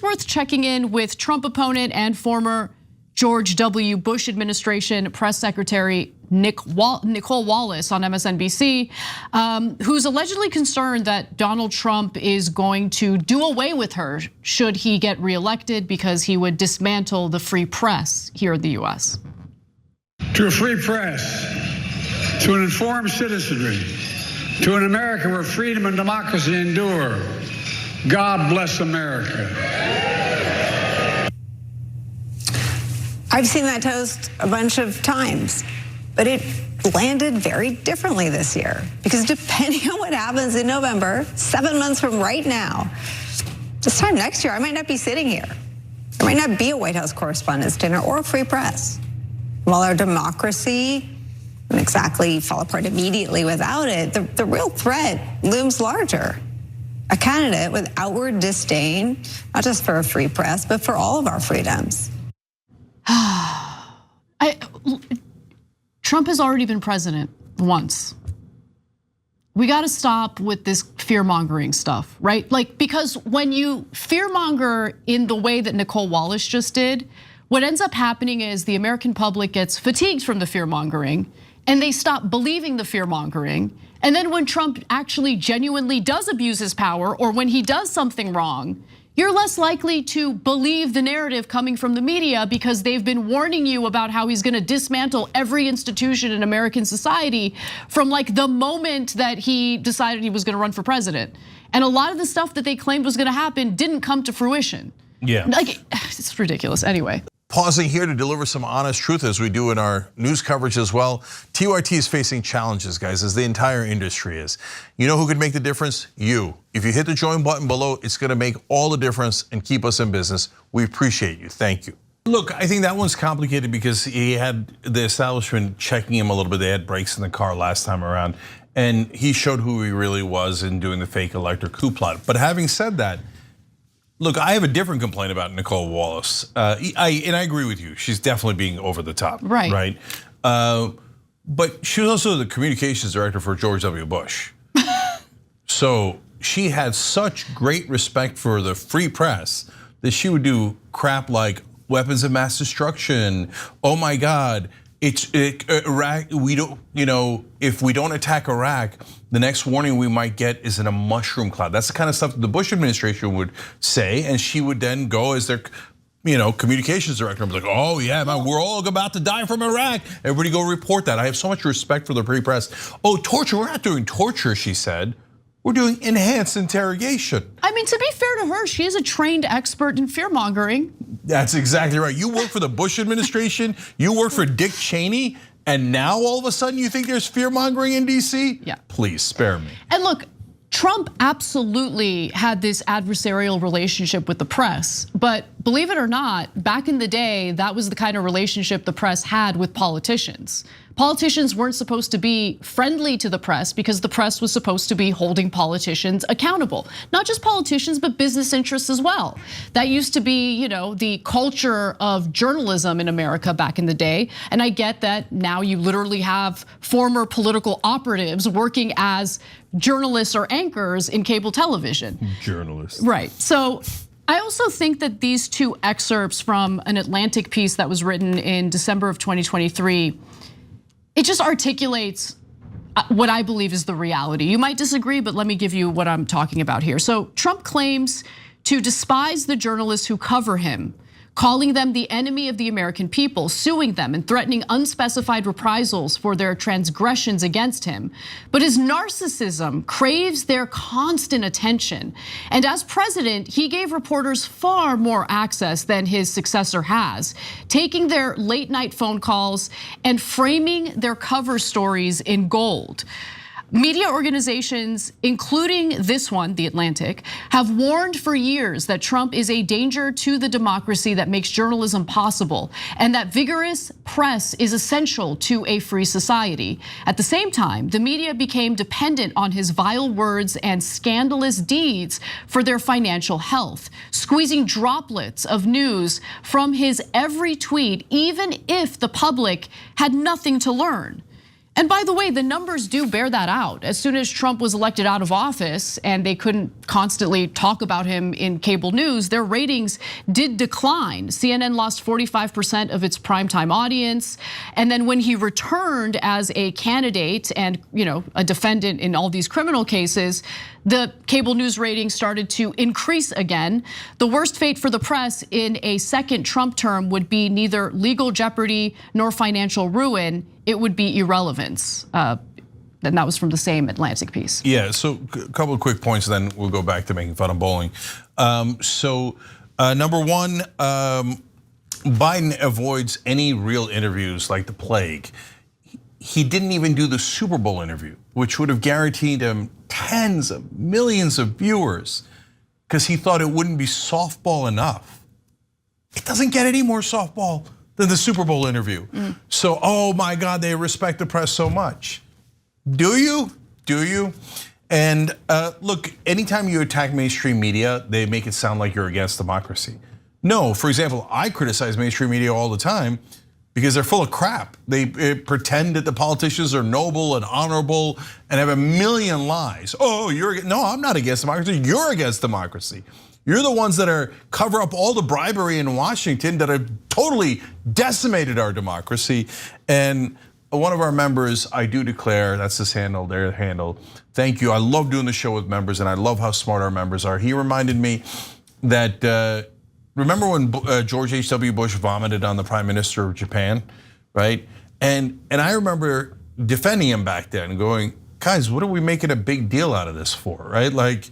it's worth checking in with Trump opponent and former George W. Bush administration press secretary Nicole Wallace on MSNBC, who's allegedly concerned that Donald Trump is going to do away with her should he get reelected because he would dismantle the free press here in the US. To a free press, to an informed citizenry, to an America where freedom and democracy endure, God bless America. I've seen that toast a bunch of times, but it landed very differently this year because depending on what happens in November, 7 months from right now, this time next year, I might not be sitting here. There might not be a White House Correspondents' dinner or a free press. While our democracy wouldn't exactly fall apart immediately without it, the real threat looms larger. A candidate with outward disdain, not just for a free press, but for all of our freedoms. Trump has already been president once. We got to stop with this fear-mongering stuff, right? Like, because when you fear-monger in the way that Nicole Wallace just did, what ends up happening is the American public gets fatigued from the fear-mongering and they stop believing the fear-mongering. And then when Trump actually genuinely does abuse his power or when he does something wrong, you're less likely to believe the narrative coming from the media because they've been warning you about how he's gonna dismantle every institution in American society from like the moment that he decided he was gonna run for president. And a lot of the stuff that they claimed was gonna happen didn't come to fruition. Yeah. Like, it's ridiculous. Anyway. Pausing here to deliver some honest truth as we do in our news coverage as well. TYT is facing challenges, guys, as the entire industry is. You know who could make the difference? You. If you hit the join button below, it's gonna make all the difference and keep us in business. We appreciate you, thank you. Look, I think that one's complicated because he had the establishment checking him a little bit. They had brakes in the car last time around, and he showed who he really was in doing the fake elector coup plot. But having said that, look, I have a different complaint about Nicole Wallace. And I agree with you. She's definitely being over the top, right? But she was also the communications director for George W. Bush. So she had such great respect for the free press that she would do crap like weapons of mass destruction. Oh my God, Iraq. We don't, if we don't attack Iraq, the next warning we might get is in a mushroom cloud. That's the kind of stuff that the Bush administration would say, and she would then go as their, communications director and be like, oh yeah, man, we're all about to die from Iraq. Everybody go report that. I have so much respect for the free press. Oh, torture, we're not doing torture, she said. We're doing enhanced interrogation. I mean, to be fair to her, she is a trained expert in fear-mongering. That's exactly right. You work for the Bush administration, you work for Dick Cheney, and now all of a sudden you think there's fear-mongering in DC? Yeah. Please spare me. And look, Trump absolutely had this adversarial relationship with the press, but believe it or not, back in the day, that was the kind of relationship the press had with politicians. Politicians weren't supposed to be friendly to the press because the press was supposed to be holding politicians accountable. Not just politicians, but business interests as well. That used to be, the culture of journalism in America back in the day. And I get that now you literally have former political operatives working as journalists or anchors in cable television. Journalists. Right, so I also think that these two excerpts from an Atlantic piece that was written in December of 2023, it just articulates what I believe is the reality. You might disagree, but let me give you what I'm talking about here. So Trump claims to despise the journalists who cover him, calling them the enemy of the American people, suing them and threatening unspecified reprisals for their transgressions against him. But his narcissism craves their constant attention. And as president, he gave reporters far more access than his successor has, taking their late night phone calls and framing their cover stories in gold. Media organizations, including this one, The Atlantic, have warned for years that Trump is a danger to the democracy that makes journalism possible, and that vigorous press is essential to a free society. At the same time, the media became dependent on his vile words and scandalous deeds for their financial health, squeezing droplets of news from his every tweet, even if the public had nothing to learn. And by the way, the numbers do bear that out. As soon as Trump was elected out of office and they couldn't constantly talk about him in cable news, their ratings did decline. CNN lost 45% of its primetime audience. And then when he returned as a candidate and a defendant in all these criminal cases, the cable news ratings started to increase again. The worst fate for the press in a second Trump term would be neither legal jeopardy nor financial ruin. It would be irrelevance. And that was from the same Atlantic piece. Yeah, so a couple of quick points, then we'll go back to making fun of Bolling. Number one, Biden avoids any real interviews like the plague. He didn't even do the Super Bowl interview, which would have guaranteed him tens of millions of viewers because he thought it wouldn't be softball enough. It doesn't get any more softball than the Super Bowl interview. So, oh my God, they respect the press so much. Do you? Do you? And look, anytime you attack mainstream media, they make it sound like you're against democracy. No, for example, I criticize mainstream media all the time because they're full of crap. They pretend that the politicians are noble and honorable and have a million lies. Oh, no, I'm not against democracy. You're against democracy. You're the ones that cover up all the bribery in Washington that have totally decimated our democracy. And one of our members, I do declare, that's his handle, their handle. Thank you. I love doing the show with members, and I love how smart our members are. He reminded me that remember when George H.W. Bush vomited on the Prime Minister of Japan, right? And I remember defending him back then, going, guys, what are we making a big deal out of this for, right? Like,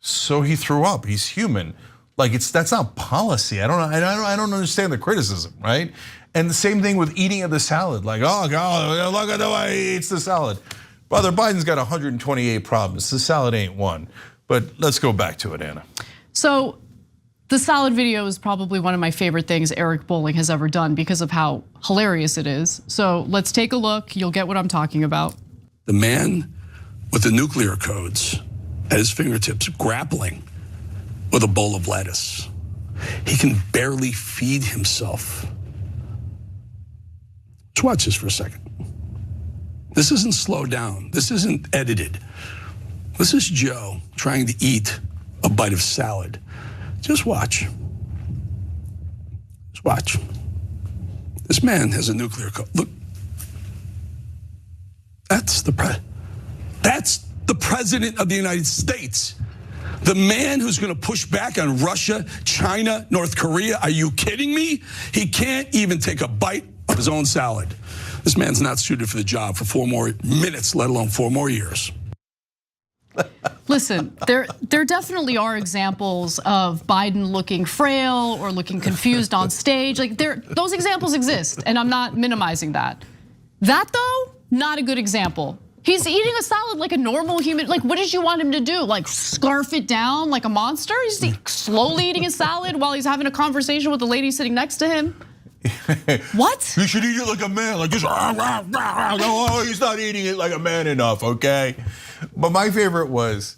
so he threw up. He's human. Like that's not policy. I don't understand the criticism, right? And the same thing with eating of the salad. Like, oh God, look at the way he eats the salad. Brother, Biden's got 128 problems. The salad ain't one. But let's go back to it, Anna. So the salad video is probably one of my favorite things Eric Bolling has ever done because of how hilarious it is. So let's take a look. You'll get what I'm talking about. The man with the nuclear codes at his fingertips, grappling with a bowl of lettuce. He can barely feed himself. Let's watch this for a second. This isn't slowed down. This isn't edited. This is Joe trying to eat a bite of salad. Just watch. Just watch. This man has a nuclear code. Look. That's the president of the United States. The man who's going to push back on Russia, China, North Korea. Are you kidding me? He can't even take a bite of his own salad. This man's not suited for the job for 4 more minutes, let alone 4 more years. Listen, there definitely are examples of Biden looking frail or looking confused on stage. Like those examples exist, and I'm not minimizing that. That though, not a good example. He's eating a salad like a normal human. Like, what did you want him to do? Like, scarf it down like a monster? He's slowly eating a salad while he's having a conversation with the lady sitting next to him. What? You should eat it like a man, like just. Oh, he's not eating it like a man enough, okay? But my favorite was,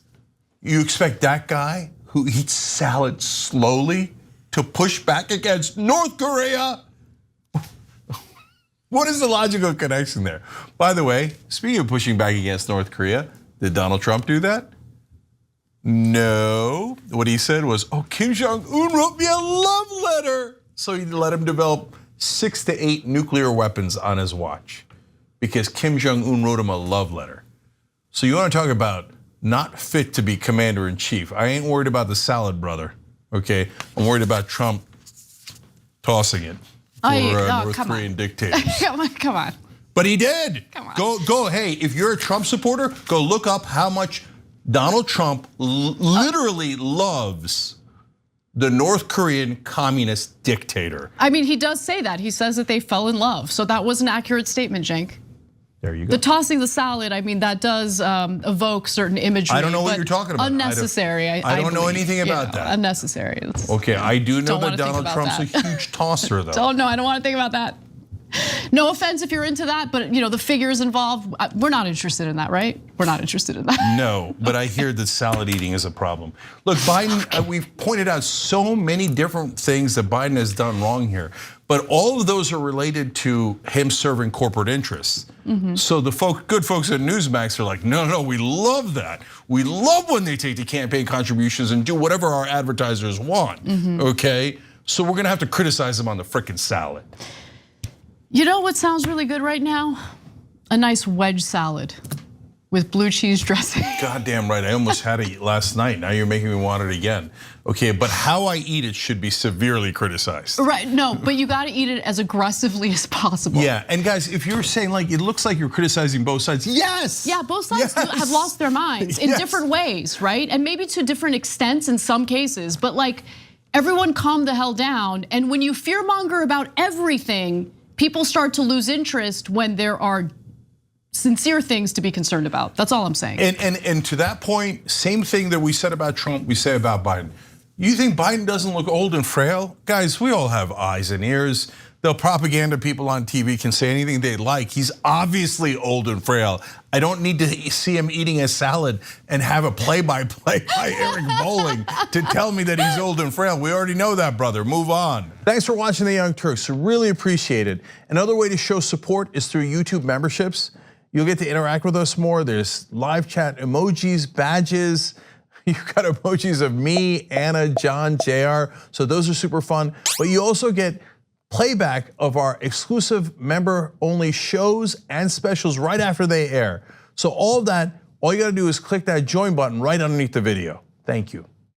you expect that guy who eats salad slowly to push back against North Korea? What is the logical connection there? By the way, speaking of pushing back against North Korea, did Donald Trump do that? No. What he said was, oh, Kim Jong-un wrote me a love letter. So he let him develop 6 to 8 nuclear weapons on his watch because Kim Jong-un wrote him a love letter. So you want to talk about not fit to be commander in chief. I ain't worried about the salad, brother, okay? I'm worried about Trump tossing it. North Korean dictators. Come on. But he did. Come on. Go. Hey, if you're a Trump supporter, go look up how much Donald Trump literally loves the North Korean communist dictator. I mean, he does say that. He says that they fell in love. So that was an accurate statement, Cenk. There you go. The tossing the salad, I mean, that does evoke certain imagery. I don't know what you're talking about. Unnecessary. I don't know anything about that. Unnecessary. Okay, I do know that Donald Trump's a huge tosser, though. I don't want to think about that. No offense if you're into that, but the figures involved, we're not interested in that, right? We're not interested in that. No, but I hear that salad eating is a problem. Look, Biden, we've pointed out so many different things that Biden has done wrong here. but all of those are related to him serving corporate interests. So the good folks at Newsmax are like, no, we love that. We love when they take the campaign contributions and do whatever our advertisers want, okay? So we're gonna have to criticize them on the frickin' salad. You know what sounds really good right now? A nice wedge salad with blue cheese dressing. Goddamn right, I almost had it last night. Now you're making me want it again. Okay, but how I eat it should be severely criticized. Right, no, but you gotta eat it as aggressively as possible. Yeah, and guys, if you're saying like, it looks like you're criticizing both sides, yes! Yeah, both sides have lost their minds in different ways, right? And maybe to different extents in some cases, but like, everyone calm the hell down. And when you fearmonger about everything, people start to lose interest when there are sincere things to be concerned about. That's all I'm saying. And to that point, same thing that we said about Trump, we say about Biden. You think Biden doesn't look old and frail? Guys, we all have eyes and ears. The propaganda people on TV can say anything they like. He's obviously old and frail. I don't need to see him eating a salad and have a play-by-play by Eric Bolling to tell me that he's old and frail. We already know that, brother. Move on. Thanks for watching The Young Turks. Really appreciate it. Another way to show support is through YouTube memberships. You'll get to interact with us more. There's live chat emojis, badges. You've got emojis of me, Anna, John, JR. So those are super fun. But you also get playback of our exclusive member-only shows and specials right after they air. So all of that, all you gotta do is click that join button right underneath the video. Thank you.